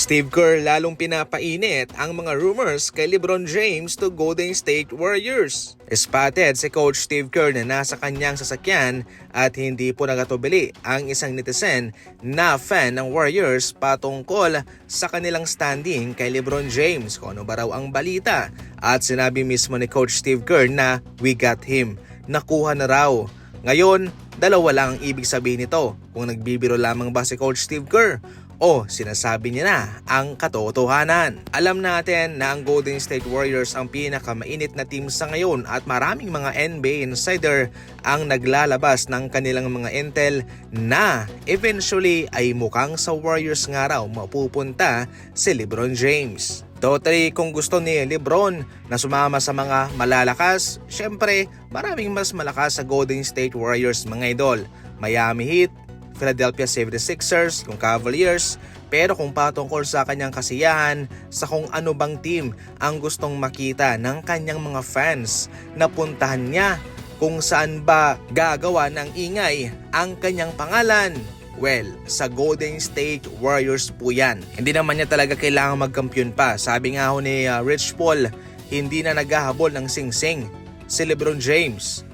Steve Kerr lalong pinapainit ang mga rumors kay LeBron James to Golden State Warriors. Spotted si Coach Steve Kerr na nasa kanyang sasakyan at hindi po nagatubili ang isang netizen na fan ng Warriors patungkol sa kanilang standing kay LeBron James, kung ano ba raw ang balita. At sinabi mismo ni Coach Steve Kerr na we got him, nakuha na raw. Ngayon, dalawa lang ang ibig sabihin nito, kung nagbibiro lamang ba si Coach Steve Kerr o sinasabi niya na ang katotohanan. Alam natin na ang Golden State Warriors ang pinakamainit na team sa ngayon at maraming mga NBA insider ang naglalabas ng kanilang mga intel na eventually ay mukhang sa Warriors nga raw mapupunta si LeBron James. Totally, kung gusto ni LeBron na sumama sa mga malalakas, syempre maraming mas malakas sa Golden State Warriors mga idol. Miami Heat, Philadelphia 76ers, kung Cavaliers. Pero kung patungkol sa kanyang kasiyahan sa kung ano bang team ang gustong makita ng kanyang mga fans na puntahan niya, kung saan ba gagawa ng ingay ang kanyang pangalan, well, sa Golden State Warriors po yan. Hindi naman niya talaga kailangan magkampiyon pa. Sabi nga ho ni Rich Paul, hindi na naghahabol ng sing-sing si LeBron James.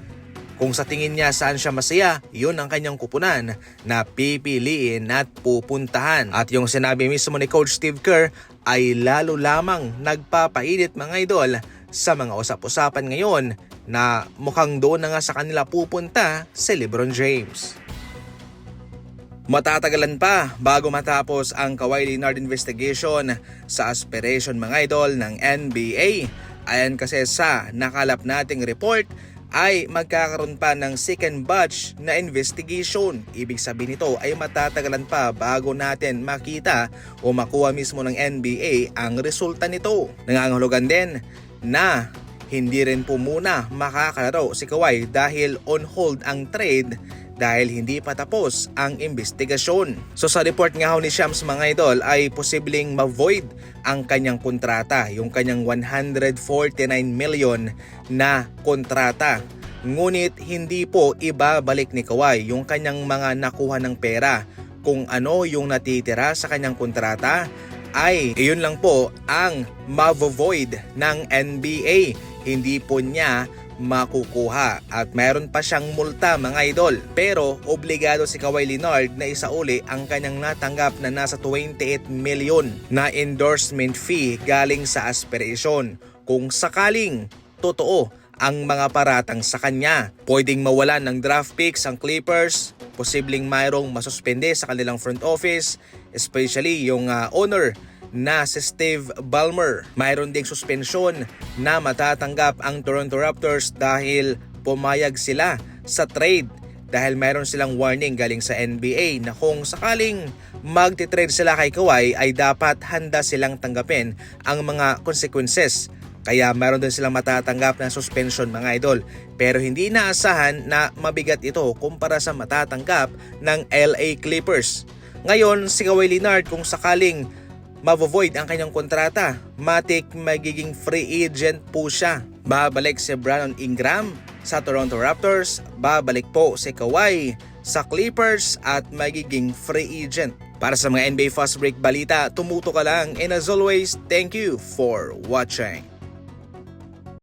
Kung sa tingin niya saan siya masaya, yun ang kanyang kupunan na pipiliin at pupuntahan. At yung sinabi mismo ni Coach Steve Kerr ay lalo lamang nagpapainit mga idol sa mga usap-usapan ngayon na mukhang doon na nga sa kanila pupunta si LeBron James. Matatagalan pa bago matapos ang Kawhi Leonard investigation sa aspiration mga idol ng NBA. Ayan kasi sa nakalap nating report ay magkakaroon pa ng second batch na investigation. Ibig sabihin nito ay matatagalan pa bago natin makita o makuha mismo ng NBA ang resulta nito. Nangangahulugan din na hindi rin po muna makakalaro si Kawhi dahil on hold ang trade dahil hindi pa tapos ang investigasyon. So sa report nga ni Shams mga idol ay posibleng ma-void ang kanyang kontrata, yung kanyang 149 million na kontrata. Ngunit hindi po ibabalik ni Kawhi yung kanyang mga nakuha ng pera. Kung ano yung natitira sa kanyang kontrata ay iyon lang po ang ma-void ng NBA. Hindi po niya makukuha at mayroon pa siyang multa mga idol. Pero obligado si Kawhi Leonard na isauli ang kanyang natanggap na nasa 28 million na endorsement fee galing sa aspiration. Kung sakaling totoo ang mga paratang sa kanya, pwedeng mawalan ng draft picks ang Clippers, posibleng mayroong masuspende sa kanilang front office, especially yung owner na si Steve Ballmer. Mayroon ding suspensyon na matatanggap ang Toronto Raptors dahil pumayag sila sa trade, dahil mayroon silang warning galing sa NBA na kung sakaling magti-trade sila kay Kawhi ay dapat handa silang tanggapin ang mga consequences. Kaya mayroon din silang matatanggap na suspension mga idol. Pero hindi inaasahan na mabigat ito kumpara sa matatanggap ng LA Clippers. Ngayon si Kawhi Leonard kung sakaling ma-void ang kanyang kontrata, matik magiging free agent po siya. Babalik si Brandon Ingram sa Toronto Raptors, babalik po si Kawhi sa Clippers at magiging free agent. Para sa mga NBA Fast Break balita, tumuto ka lang, and as always, thank you for watching.